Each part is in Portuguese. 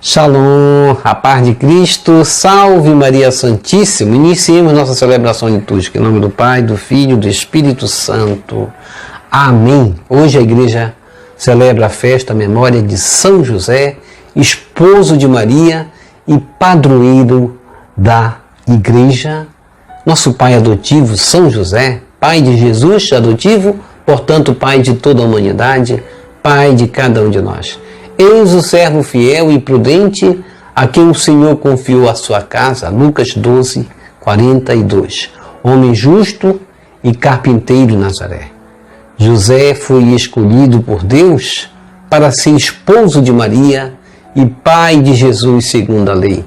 Shalom, a paz de Cristo, salve Maria Santíssima. Iniciemos nossa celebração litúrgica em nome do Pai, do Filho e do Espírito Santo. Amém. Hoje a igreja celebra a festa, a memória de São José, esposo de Maria e padroeiro da igreja. Nosso pai adotivo, São José, pai de Jesus adotivo, portanto pai de toda a humanidade, pai de cada um de nós. Eis o servo fiel e prudente, a quem o Senhor confiou a sua casa. Lucas 12, 42. Homem justo e carpinteiro Nazaré. José foi escolhido por Deus para ser esposo de Maria e pai de Jesus segundo a lei.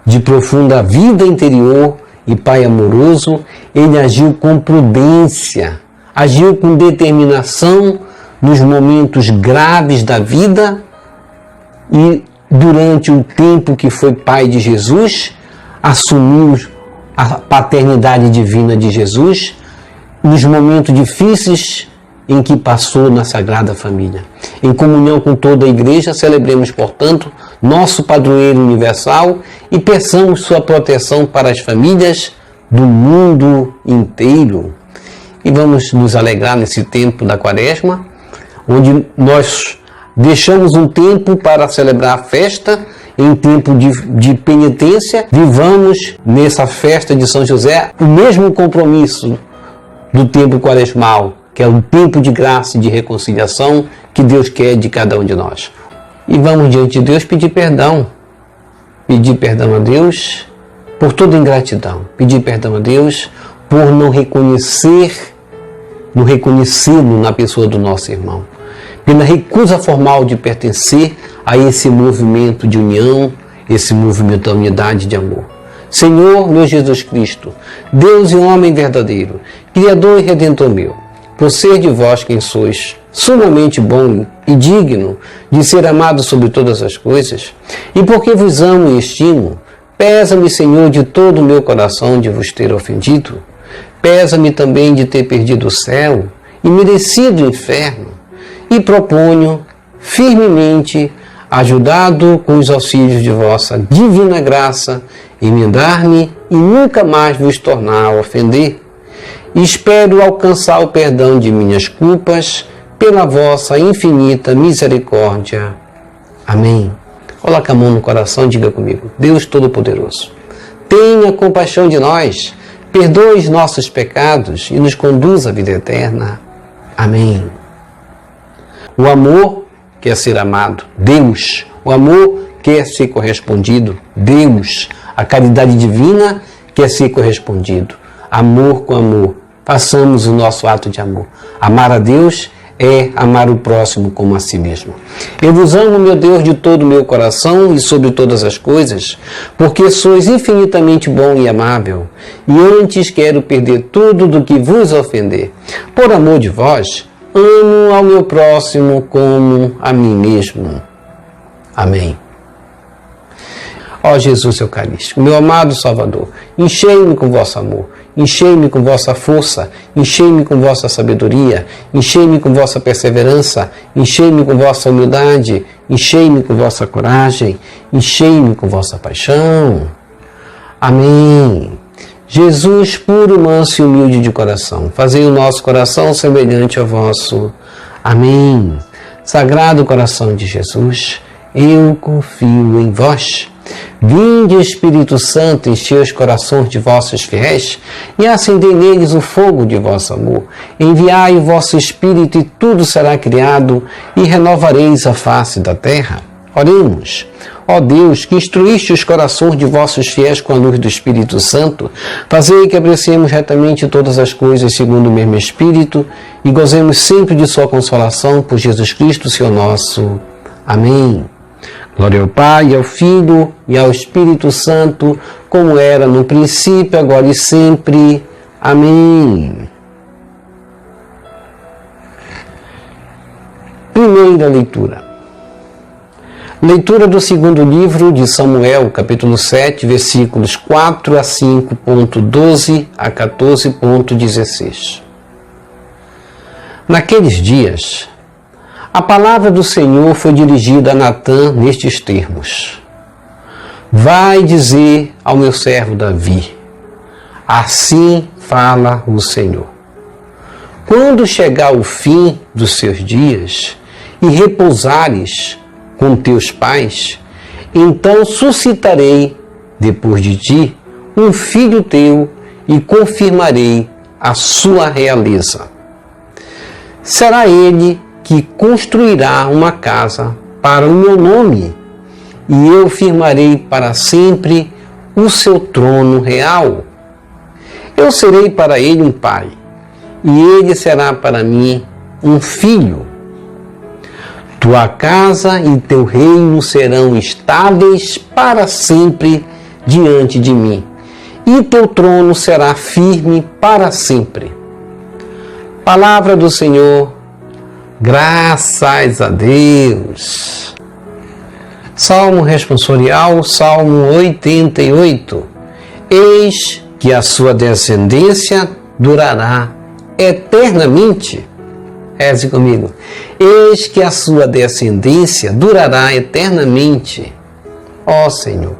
De profunda vida interior e pai amoroso, ele agiu com prudência, agiu com determinação nos momentos graves da vida. E durante o tempo que foi pai de Jesus, assumiu a paternidade divina de Jesus nos momentos difíceis em que passou na Sagrada Família. Em comunhão com toda a igreja, celebremos, portanto, nosso padroeiro universal e peçamos sua proteção para as famílias do mundo inteiro. E vamos nos alegrar nesse tempo da Quaresma, onde nós deixamos um tempo para celebrar a festa, em tempo de penitência. Vivamos nessa festa de São José o mesmo compromisso do tempo quaresmal, que é o tempo de graça e de reconciliação que Deus quer de cada um de nós. E vamos diante de Deus pedir perdão a Deus por toda ingratidão, pedir perdão a Deus por não reconhecê-lo na pessoa do nosso irmão, pela recusa formal de pertencer a esse movimento de união, esse movimento da unidade de amor. Senhor, meu Jesus Cristo, Deus e homem verdadeiro, Criador e Redentor meu, por ser de vós quem sois, sumamente bom e digno de ser amado sobre todas as coisas, e porque vos amo e estimo, pesa-me, Senhor, de todo o meu coração de vos ter ofendido, pesa-me também de ter perdido o céu e merecido o inferno, e proponho firmemente, ajudado com os auxílios de vossa divina graça, emendar-me e nunca mais vos tornar a ofender. E espero alcançar o perdão de minhas culpas pela vossa infinita misericórdia. Amém. Coloque a mão no coração e diga comigo: Deus Todo-Poderoso, tenha compaixão de nós, perdoe os nossos pecados e nos conduza à vida eterna. Amém. O amor quer ser amado, Deus. O amor quer ser correspondido, Deus. A caridade divina quer ser correspondido. Amor com amor. Façamos o nosso ato de amor. Amar a Deus é amar o próximo como a si mesmo. Eu vos amo, meu Deus, de todo o meu coração e sobre todas as coisas, porque sois infinitamente bom e amável, e antes quero perder tudo do que vos ofender. Por amor de vós, amo ao meu próximo como a mim mesmo. Amém. Ó Jesus Eucarístico, meu amado Salvador, enchei-me com vosso amor, enchei-me com vossa força, enchei-me com vossa sabedoria, enchei-me com vossa perseverança, enchei-me com vossa humildade, enchei-me com vossa coragem, enchei-me com vossa paixão. Amém. Jesus, puro, manso e humilde de coração, fazei o nosso coração semelhante ao vosso. Amém. Sagrado coração de Jesus, eu confio em vós. Vinde, Espírito Santo, enchei os corações de vossos fiéis e acendei neles o fogo de vosso amor. Enviai o vosso Espírito e tudo será criado e renovareis a face da terra. Oremos. Ó Deus, que instruíste os corações de vossos fiéis com a luz do Espírito Santo, fazei que apreciemos retamente todas as coisas segundo o mesmo Espírito e gozemos sempre de sua consolação por Jesus Cristo, Senhor nosso. Amém. Glória ao Pai, ao Filho e ao Espírito Santo, como era no princípio, agora e sempre. Amém. Primeira leitura. Leitura do segundo livro de Samuel, capítulo 7, versículos 4 a 5.12 a 14.16. Naqueles dias, A palavra do Senhor foi dirigida a Natã nestes termos: vai dizer ao meu servo Davi, assim fala o Senhor. Quando chegar o fim dos seus dias e repousares com teus pais, então suscitarei depois de ti um filho teu e confirmarei a sua realeza. Será ele que construirá uma casa para o meu nome, e eu firmarei para sempre o seu trono real. Eu serei para ele um pai, e ele será para mim um filho. Tua casa e teu reino serão estáveis para sempre diante de mim, e teu trono será firme para sempre. Palavra do Senhor, graças a Deus. Salmo responsorial, Salmo 88. Eis que a sua descendência durará eternamente. Reze comigo. Eis que a sua descendência durará eternamente. Ó Senhor,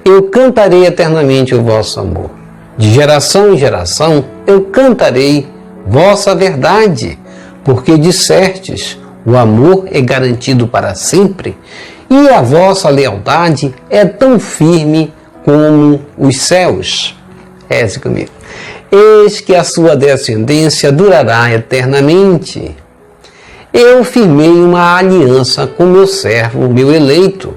eu cantarei eternamente o vosso amor. De geração em geração eu cantarei vossa verdade, porque dissertes, o amor é garantido para sempre, e a vossa lealdade é tão firme como os céus. Reze comigo. Eis que a sua descendência durará eternamente. Eu firmei uma aliança com meu servo, meu eleito,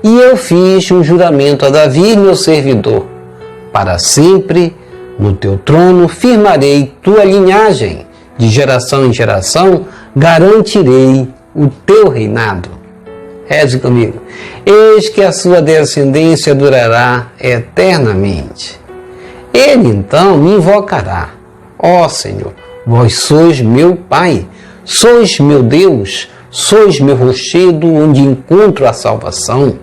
e eu fiz um juramento a Davi, meu servidor. Para sempre, no teu trono, firmarei tua linhagem. De geração em geração, garantirei o teu reinado. Reze comigo. Eis que a sua descendência durará eternamente. Ele então me invocará. Ó Senhor, vós sois meu Pai, sois meu Deus, sois meu rochedo onde encontro a salvação.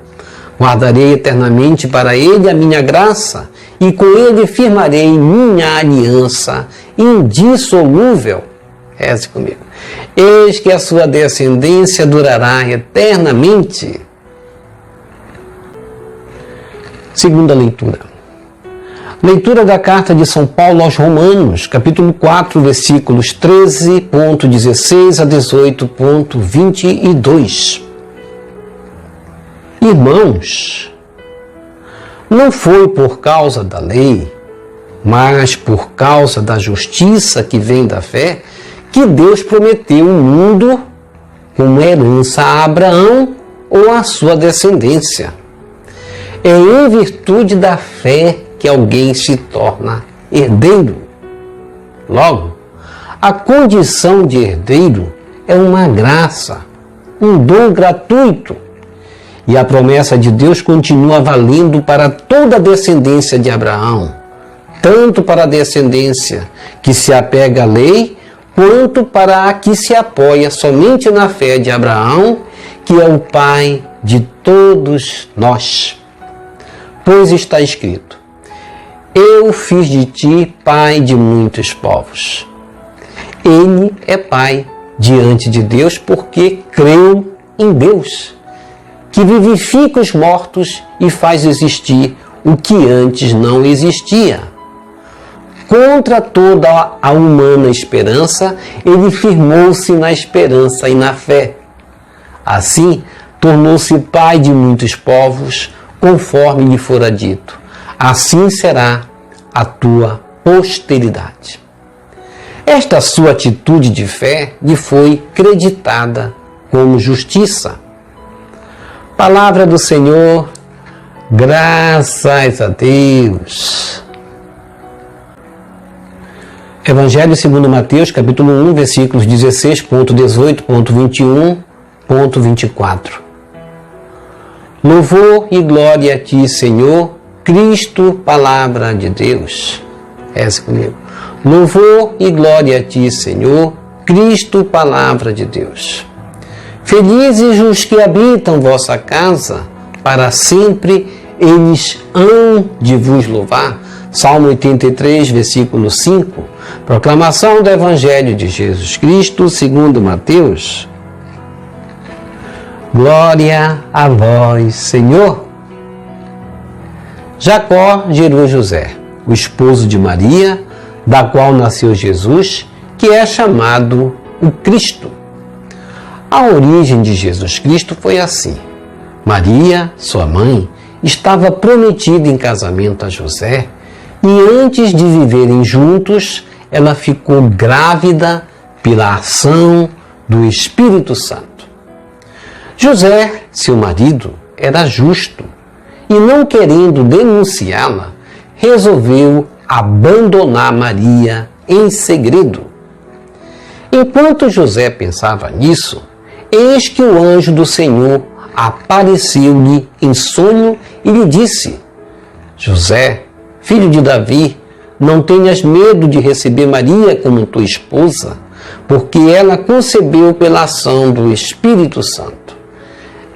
Guardarei eternamente para ele a minha graça, e com ele firmarei minha aliança indissolúvel. Reze comigo. Eis que a sua descendência durará eternamente. Segunda leitura. Leitura da carta de São Paulo aos Romanos, capítulo 4, versículos 13.16 a 18.22. Irmãos, não foi por causa da lei, mas por causa da justiça que vem da fé, que Deus prometeu um mundo como herança a Abraão ou a sua descendência. É em virtude da fé que alguém se torna herdeiro. Logo, a condição de herdeiro é uma graça, um dom gratuito. E a promessa de Deus continua valendo para toda a descendência de Abraão, tanto para a descendência que se apega à lei, quanto para a que se apoia somente na fé de Abraão, que é o pai de todos nós. Pois está escrito: eu fiz de ti pai de muitos povos. Ele é pai diante de Deus porque creu em Deus, que vivifica os mortos e faz existir o que antes não existia. Contra toda a humana esperança, ele firmou-se na esperança e na fé. Assim, tornou-se pai de muitos povos, conforme lhe fora dito: assim será a tua posteridade. Esta sua atitude de fé lhe foi creditada como justiça. Palavra do Senhor, graças a Deus. Evangelho segundo Mateus, capítulo 1, versículos 16.18.21.24. Louvor e glória a ti, Senhor, Cristo, palavra de Deus. Reze comigo. Louvor e glória a ti, Senhor, Cristo, palavra de Deus. Felizes os que habitam vossa casa, para sempre eles hão de vos louvar. Salmo 83, versículo 5. Proclamação do Evangelho de Jesus Cristo, segundo Mateus. Glória a vós, Senhor. Jacó gerou José, o esposo de Maria, da qual nasceu Jesus, que é chamado o Cristo. A origem de Jesus Cristo foi assim. Maria, sua mãe, estava prometida em casamento a José e antes de viverem juntos, ela ficou grávida pela ação do Espírito Santo. José, seu marido, era justo e, não querendo denunciá-la, resolveu abandonar Maria em segredo. Enquanto José pensava nisso, eis que o anjo do Senhor apareceu-lhe em sonho e lhe disse: José, filho de Davi, não tenhas medo de receber Maria como tua esposa, porque ela concebeu pela ação do Espírito Santo.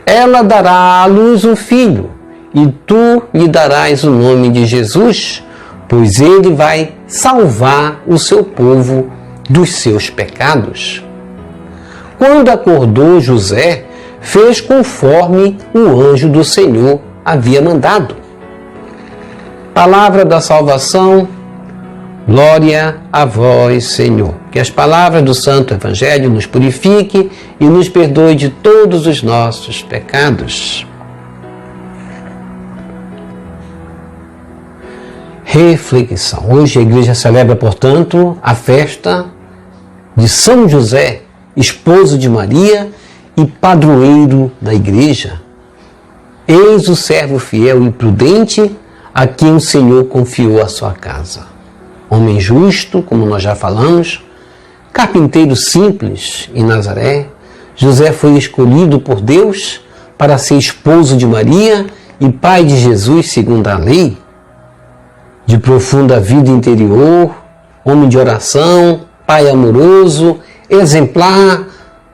Ela dará à luz um filho, e tu lhe darás o nome de Jesus, pois ele vai salvar o seu povo dos seus pecados. Quando acordou José, fez conforme o anjo do Senhor havia mandado. Palavra da salvação, glória a vós, Senhor. Que as palavras do Santo Evangelho nos purifique e nos perdoe de todos os nossos pecados. Reflexão. Hoje a igreja celebra, portanto, a festa de São José, esposo de Maria e padroeiro da igreja. Eis o servo fiel e prudente a quem o Senhor confiou a sua casa. Homem justo, como nós já falamos, carpinteiro simples em Nazaré, José foi escolhido por Deus para ser esposo de Maria e pai de Jesus segundo a lei. De profunda vida interior, homem de oração, pai amoroso, exemplar,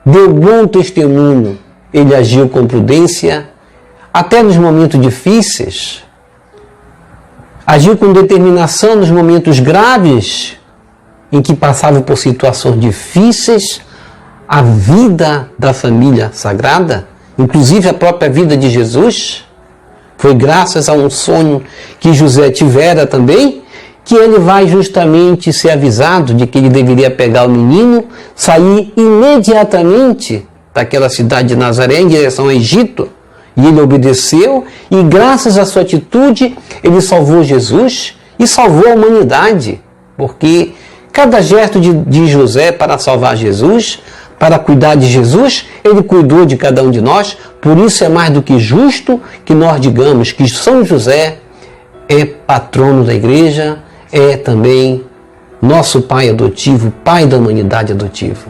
deu bom testemunho. Ele agiu com prudência, até nos momentos difíceis. Agiu com determinação nos momentos graves, em que passava por situações difíceis, a vida da família sagrada, inclusive a própria vida de Jesus. Foi graças a um sonho que José tivera também, que ele vai justamente ser avisado de que ele deveria pegar o menino, sair imediatamente daquela cidade de Nazaré em direção ao Egito. E ele obedeceu e, graças à sua atitude, ele salvou Jesus e salvou a humanidade. Porque cada gesto de José para salvar Jesus, para cuidar de Jesus, ele cuidou de cada um de nós. Por isso é mais do que justo que nós digamos que São José é patrono da igreja, é também nosso pai adotivo, pai da humanidade adotiva.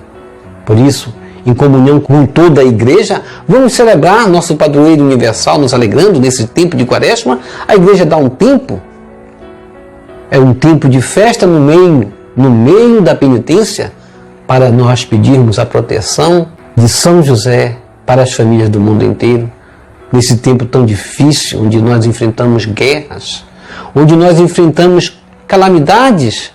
Por isso, em comunhão com toda a igreja, vamos celebrar nosso padroeiro universal, nos alegrando nesse tempo de Quaresma. A igreja dá um tempo, é um tempo de festa no meio da penitência, para nós pedirmos a proteção de São José para as famílias do mundo inteiro, nesse tempo tão difícil, onde nós enfrentamos guerras, onde nós enfrentamos calamidades,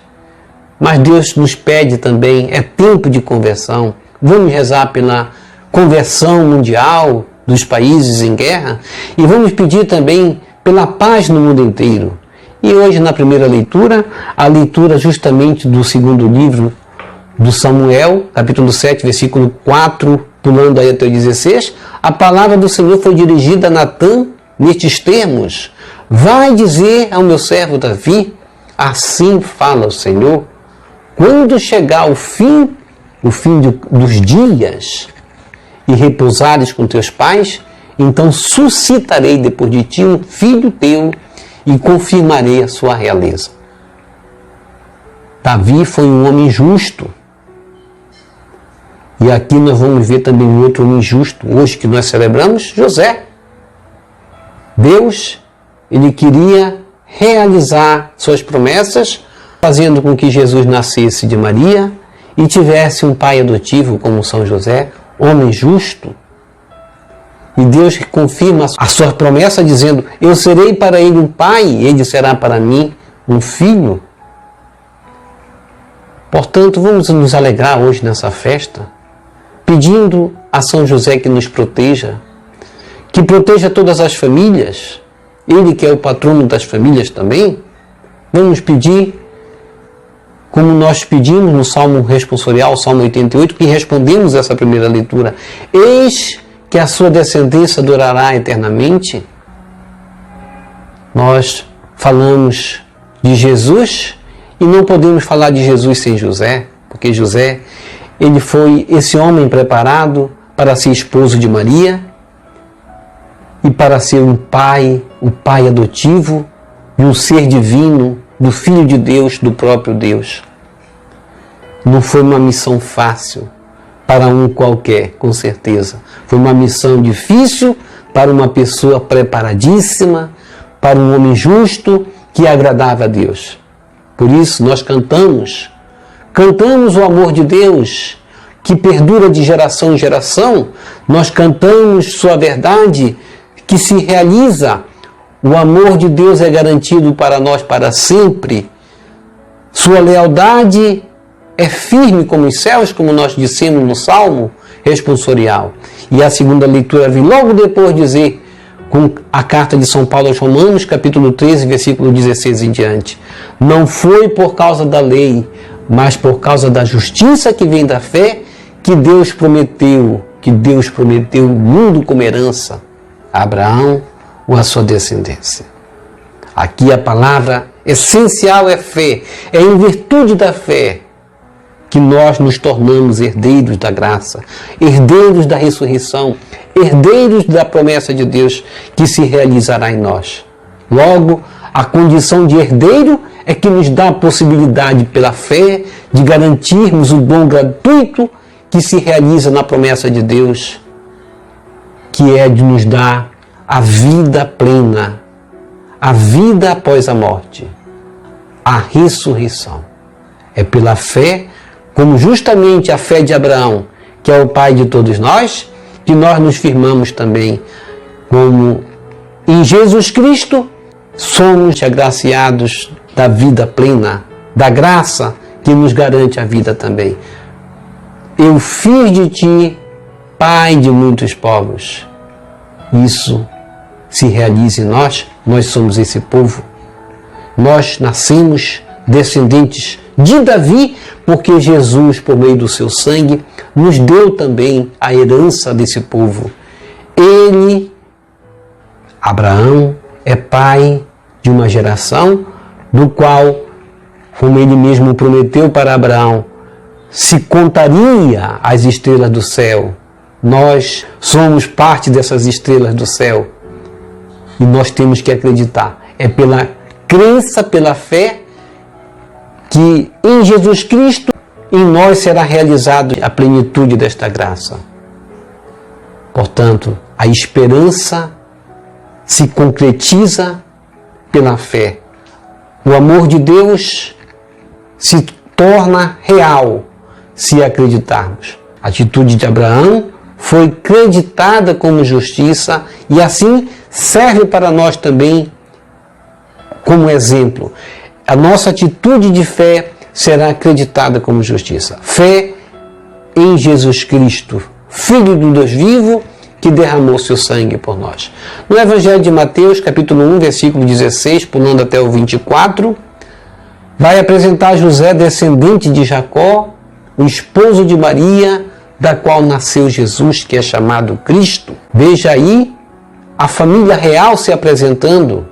mas Deus nos pede também, é tempo de conversão. Vamos rezar pela conversão mundial dos países em guerra e vamos pedir também pela paz no mundo inteiro. E hoje, na primeira leitura, a leitura justamente do segundo livro do Samuel, capítulo 7, versículo 4, pulando aí até o 16, a palavra do Senhor foi dirigida a Natã nestes termos: vai dizer ao meu servo Davi, assim fala o Senhor, quando chegar o fim dos dias e repousares com teus pais, então suscitarei depois de ti um filho teu e confirmarei a sua realeza. Davi foi um homem justo. E aqui nós vamos ver também um outro homem justo, hoje que nós celebramos, José. Deus, ele queria realizar suas promessas, fazendo com que Jesus nascesse de Maria e tivesse um pai adotivo como São José, homem justo. E Deus confirma a sua promessa dizendo: eu serei para ele um pai, ele será para mim um filho. Portanto, vamos nos alegrar hoje nessa festa, pedindo a São José que nos proteja, que proteja todas as famílias, Ele que é o patrono das famílias também. Vamos pedir, como nós pedimos no Salmo responsorial, Salmo 88, que respondemos essa primeira leitura. Eis que a sua descendência durará eternamente. Nós falamos de Jesus e não podemos falar de Jesus sem José, porque José, ele foi esse homem preparado para ser esposo de Maria e para ser um pai, o pai adotivo de um ser divino, do Filho de Deus, do próprio Deus. Não foi uma missão fácil para um qualquer, com certeza. Foi uma missão difícil para uma pessoa preparadíssima, para um homem justo que agradava a Deus. Por isso nós cantamos o amor de Deus, que perdura de geração em geração. Nós cantamos sua verdade, que se realiza. O amor de Deus é garantido para nós para sempre. Sua lealdade é firme como os céus, como nós dissemos no Salmo responsorial. E a segunda leitura vem logo depois dizer, com a carta de São Paulo aos Romanos, capítulo 13, versículo 16 em diante. Não foi por causa da lei, mas por causa da justiça que vem da fé, que Deus prometeu o mundo como herança a Abraão ou a sua descendência. Aqui a palavra essencial é fé. É em virtude da fé que nós nos tornamos herdeiros da graça, herdeiros da ressurreição, herdeiros da promessa de Deus que se realizará em nós. Logo, a condição de herdeiro é que nos dá a possibilidade, pela fé, de garantirmos o dom gratuito que se realiza na promessa de Deus, que é de nos dar a vida plena, a vida após a morte, a ressurreição. É pela fé, como justamente a fé de Abraão, que é o pai de todos nós, que nós nos firmamos também, como em Jesus Cristo somos agraciados da vida plena, da graça que nos garante a vida também. Eu fiz de ti pai de muitos povos. Isso se realiza em nós, nós somos esse povo. Nós nascemos descendentes de Davi, porque Jesus, por meio do seu sangue, nos deu também a herança desse povo. Ele, Abraão, é pai de uma geração do qual, como ele mesmo prometeu para Abraão, se contaria as estrelas do céu. Nós somos parte dessas estrelas do céu e nós temos que acreditar. É pela crença, pela fé, que em Jesus Cristo, em nós será realizado a plenitude desta graça. Portanto, a esperança se concretiza pela fé. O amor de Deus se torna real se acreditarmos. A atitude de Abraão foi creditada como justiça e assim serve para nós também como exemplo. A nossa atitude de fé será acreditada como justiça. Fé em Jesus Cristo, Filho do Deus vivo, que derramou seu sangue por nós. No Evangelho de Mateus, capítulo 1, versículo 16, pulando até o 24, vai apresentar José, descendente de Jacó, o esposo de Maria, da qual nasceu Jesus, que é chamado Cristo. Veja aí a família real se apresentando.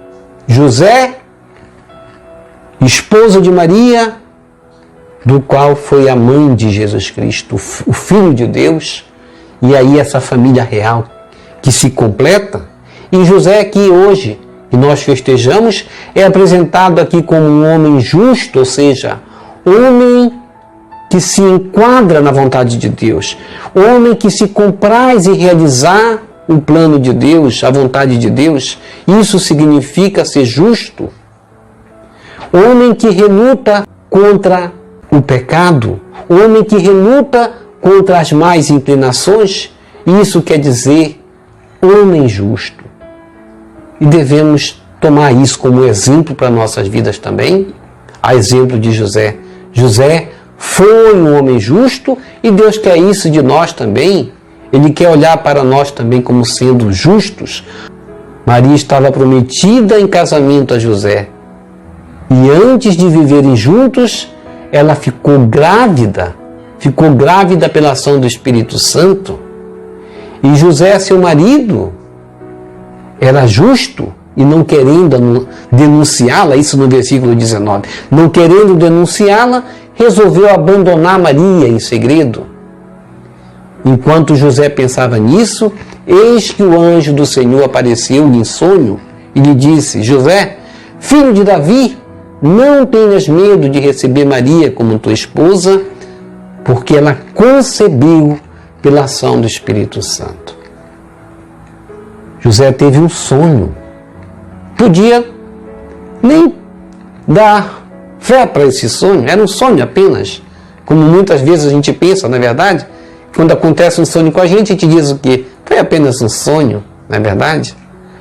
José, esposa de Maria, do qual foi a mãe de Jesus Cristo, o Filho de Deus, e aí essa família real que se completa. E José aqui hoje, que nós festejamos, é apresentado aqui como um homem justo, ou seja, homem que se enquadra na vontade de Deus, homem que se compraz em realizar o plano de Deus, a vontade de Deus. Isso significa ser justo. Homem que reluta contra o pecado, homem que reluta contra as más inclinações, isso quer dizer homem justo. E devemos tomar isso como exemplo para nossas vidas também, a exemplo de José. José foi um homem justo e Deus quer isso de nós também. Ele quer olhar para nós também como sendo justos. Maria estava prometida em casamento a José. E antes de viverem juntos, ela ficou grávida pela ação do Espírito Santo. E José, seu marido, era justo e não querendo denunciá-la, isso no versículo 19, não querendo denunciá-la, resolveu abandonar Maria em segredo. Enquanto José pensava nisso, eis que o anjo do Senhor apareceu-lhe em sonho e lhe disse: José, filho de Davi, não tenhas medo de receber Maria como tua esposa, porque ela concebeu pela ação do Espírito Santo. José teve um sonho. Podia nem dar fé para esse sonho, era um sonho apenas. Como muitas vezes a gente pensa, na verdade, quando acontece um sonho com a gente diz o quê? Foi apenas um sonho, não é verdade?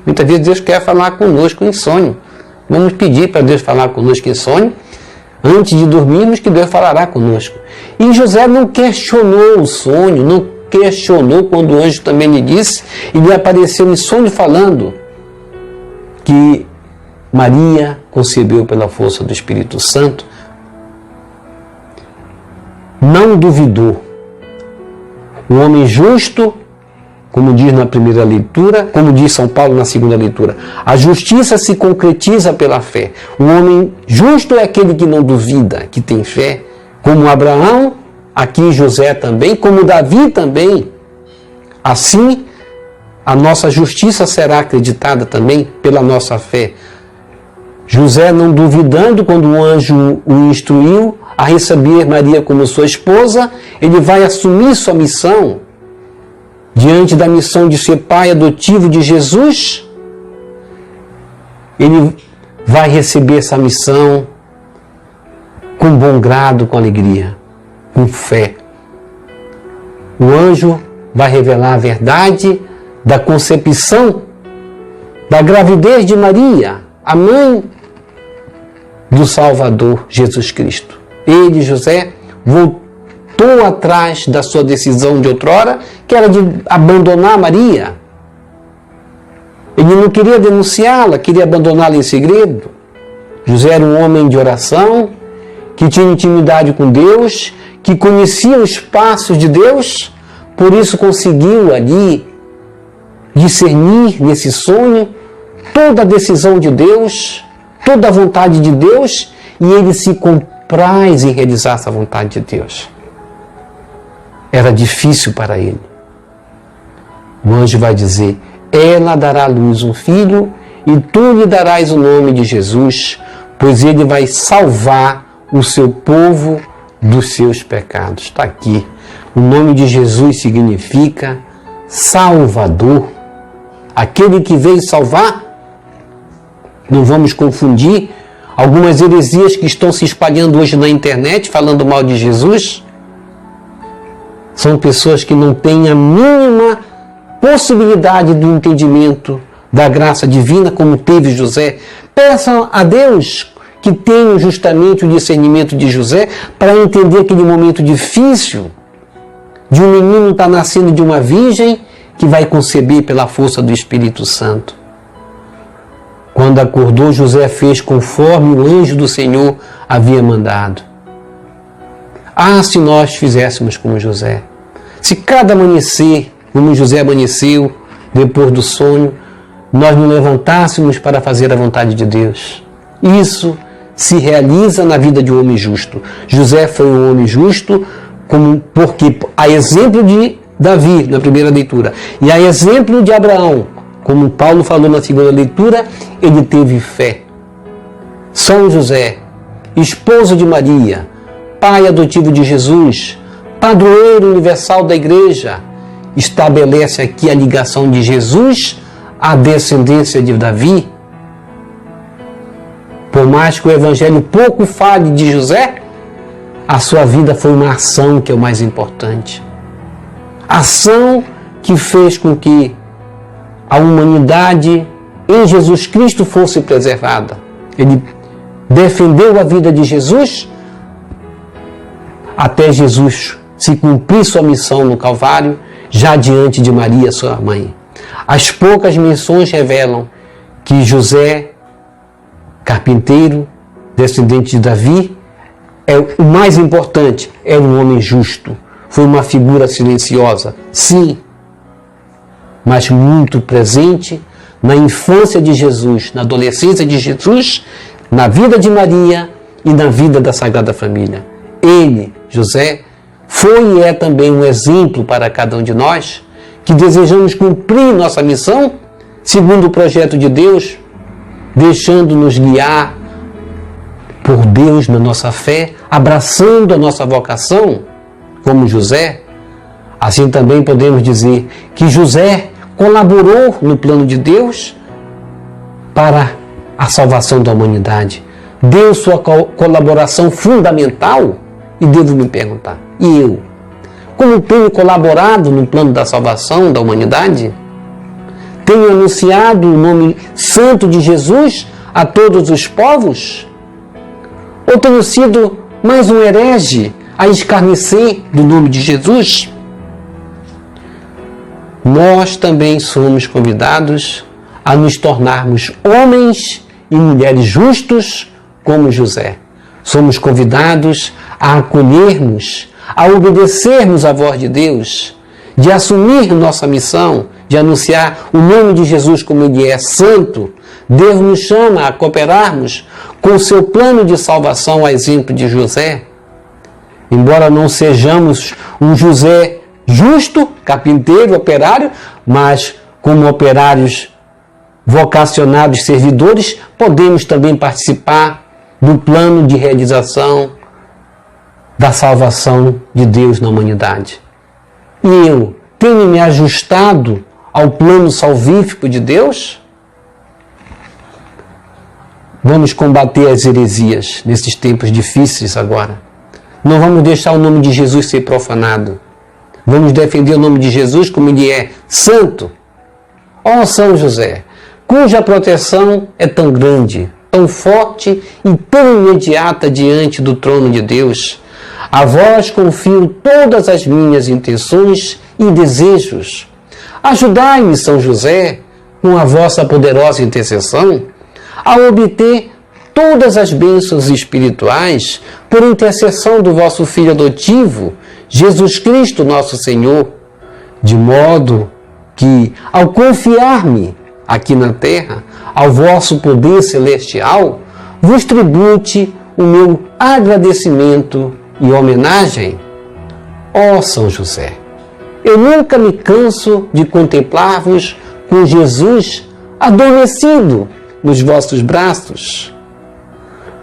Muitas vezes Deus quer falar conosco em sonho. Vamos pedir para Deus falar conosco em sonho, antes de dormirmos, que Deus falará conosco. E José não questionou o sonho, não questionou quando o anjo também lhe disse, e lhe apareceu em sonho falando que Maria concebeu pela força do Espírito Santo. Não duvidou. O homem justo, como diz na primeira leitura, como diz São Paulo na segunda leitura, a justiça se concretiza pela fé. O homem justo é aquele que não duvida, que tem fé, como Abraão, aqui José também, como Davi também. Assim, a nossa justiça será acreditada também pela nossa fé. José, não duvidando, quando o anjo o instruiu a receber Maria como sua esposa, ele vai assumir sua missão. Diante da missão de ser pai adotivo de Jesus, ele vai receber essa missão com bom grado, com alegria, com fé. O anjo vai revelar a verdade da concepção, da gravidez de Maria, a mãe do Salvador Jesus Cristo. Ele, José, voltou atrás da sua decisão de outrora, que era de abandonar Maria. Ele não queria denunciá-la, queria abandoná-la em segredo. José era um homem de oração, que tinha intimidade com Deus, que conhecia os passos de Deus, por isso conseguiu ali discernir nesse sonho toda a decisão de Deus, toda a vontade de Deus, e ele se compraz em realizar essa vontade de Deus. Era difícil para ele. O anjo vai dizer: ela dará à luz um filho, e tu lhe darás o nome de Jesus, pois ele vai salvar o seu povo dos seus pecados. Está aqui. O nome de Jesus significa Salvador. Aquele que veio salvar. Não vamos confundir algumas heresias que estão se espalhando hoje na internet, falando mal de Jesus. São pessoas que não têm a mínima possibilidade do entendimento da graça divina, como teve José. Peçam a Deus que tenham justamente o discernimento de José para entender aquele momento difícil de um menino estar nascendo de uma virgem que vai conceber pela força do Espírito Santo. Quando acordou, José fez conforme o anjo do Senhor havia mandado. Ah, se nós fizéssemos como José. Se cada amanhecer, como José amanheceu, depois do sonho, nós nos levantássemos para fazer a vontade de Deus. Isso se realiza na vida de um homem justo. José foi um homem justo, porque a exemplo de Davi, na primeira leitura, e a exemplo de Abraão, como Paulo falou na segunda leitura, ele teve fé. São José, esposo de Maria, pai adotivo de Jesus, padroeiro universal da igreja, estabelece aqui a ligação de Jesus à descendência de Davi. Por mais que o evangelho pouco fale de José, a sua vida foi uma ação que é o mais importante. Ação que fez com que a humanidade em Jesus Cristo fosse preservada. Ele defendeu a vida de Jesus até Jesus se cumprir sua missão no Calvário. já diante de Maria, sua mãe. As poucas menções revelam que José, carpinteiro, descendente de Davi, é o mais importante, era um homem justo. Foi uma figura silenciosa, sim, mas muito presente na infância de Jesus, na adolescência de Jesus, na vida de Maria e na vida da Sagrada Família. Ele, José, foi e é também um exemplo para cada um de nós que desejamos cumprir nossa missão segundo o projeto de Deus, deixando-nos guiar por Deus na nossa fé, abraçando a nossa vocação, como José. Assim também podemos dizer que José colaborou no plano de Deus para a salvação da humanidade. Deu sua colaboração fundamental. E devo me perguntar, e eu? Como tenho colaborado no plano da salvação da humanidade? Tenho anunciado o nome santo de Jesus a todos os povos? Ou tenho sido mais um herege a escarnecer do nome de Jesus? Nós também somos convidados a nos tornarmos homens e mulheres justos como José. Somos convidados a acolhermos, a obedecermos à voz de Deus, de assumir nossa missão, de anunciar o nome de Jesus como Ele é santo. Deus nos chama a cooperarmos com o seu plano de salvação, a exemplo de José. Embora não sejamos um José justo, carpinteiro, operário, mas como operários vocacionados, servidores, podemos também participar do plano de realização da salvação de Deus na humanidade. E eu tenho me ajustado ao plano salvífico de Deus? Vamos combater as heresias nesses tempos difíceis agora. Não vamos deixar o nome de Jesus ser profanado. Vamos defender o nome de Jesus como Ele é santo. Ó São José, cuja proteção é tão grande, tão forte e tão imediata diante do trono de Deus. A vós confio todas as minhas intenções e desejos. Ajudai-me, São José, com a vossa poderosa intercessão, a obter todas as bênçãos espirituais por intercessão do vosso Filho adotivo, Jesus Cristo, nosso Senhor, de modo que, ao confiar-me aqui na terra ao vosso poder celestial, vos tribute o meu agradecimento e homenagem. Ó São José, eu nunca me canso de contemplar-vos com Jesus adormecido nos vossos braços.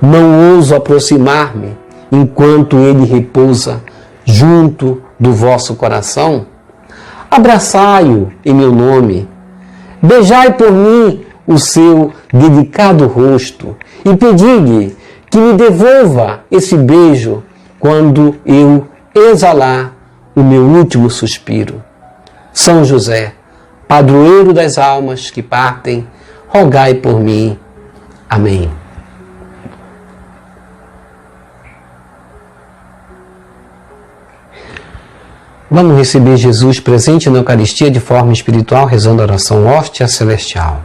Não ouso aproximar-me enquanto ele repousa junto do vosso coração. Abraçai-o em meu nome. Beijai por mim o seu delicado rosto e pedi-lhe que me devolva esse beijo quando eu exalar o meu último suspiro. São José, padroeiro das almas que partem, rogai por mim. Amém. Vamos receber Jesus presente na Eucaristia de forma espiritual, rezando a oração Hóstia Celestial.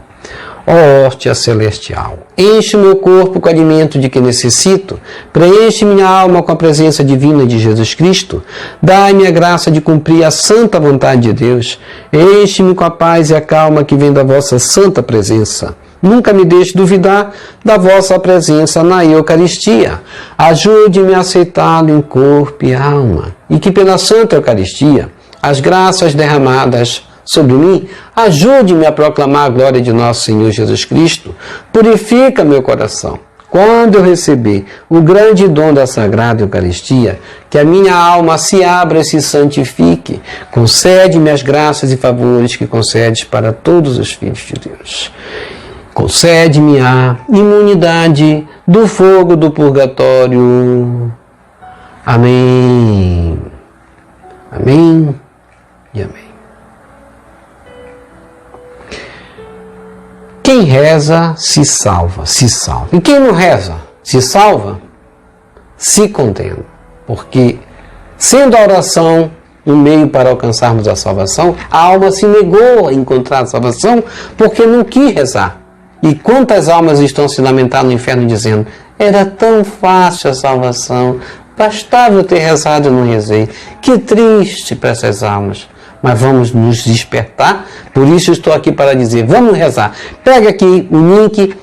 Ó hóstia celestial, enche o meu corpo com o alimento de que necessito, preenche minha alma com a presença divina de Jesus Cristo, dai-me a graça de cumprir a santa vontade de Deus, enche-me com a paz e a calma que vem da vossa santa presença. Nunca me deixe duvidar da vossa presença na Eucaristia. Ajude-me a aceitá-lo em corpo e alma, e que pela Santa Eucaristia, as graças derramadas sobre mim, ajude-me a proclamar a glória de nosso Senhor Jesus Cristo. Purifica meu coração. Quando eu receber o grande dom da Sagrada Eucaristia, que a minha alma se abra e se santifique. Concede-me as graças e favores que concedes para todos os filhos de Deus. Concede-me a imunidade do fogo do purgatório. Amém. Amém e amém. Quem reza se salva, se salva. E quem não reza, se salva, se condena. Porque, sendo a oração um meio para alcançarmos a salvação, a alma se negou a encontrar a salvação porque não quis rezar. E quantas almas estão se lamentando no inferno dizendo: era tão fácil a salvação, bastava eu ter rezado e não rezei. Que triste para essas almas. Mas vamos nos despertar, por isso estou aqui para dizer, vamos rezar. Pega aqui o link,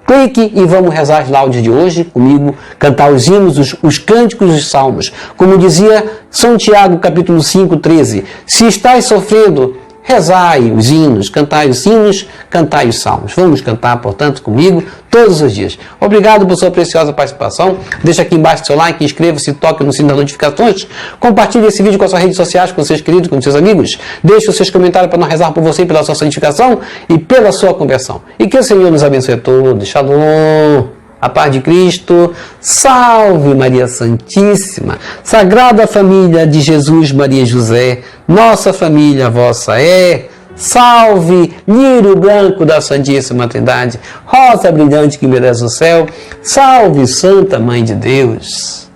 clique e vamos rezar as laudes de hoje comigo, cantar os hinos, os cânticos e os salmos. Como dizia São Tiago, capítulo 5, 13, se estáis sofrendo, rezai os hinos, cantai os salmos. Vamos cantar, portanto, comigo todos os dias. Obrigado por sua preciosa participação. Deixa aqui embaixo seu like, inscreva-se, toque no sino das notificações. Compartilhe esse vídeo com as suas redes sociais, com seus queridos, com seus amigos. Deixe os seus comentários para nós rezar por você, pela sua santificação e pela sua conversão. E que o Senhor nos abençoe a todos. Shalom. A paz de Cristo, salve Maria Santíssima, Sagrada Família de Jesus, Maria e José, nossa família vossa é, salve lírio branco da Santíssima Trindade, rosa brilhante que merece o céu, salve Santa Mãe de Deus.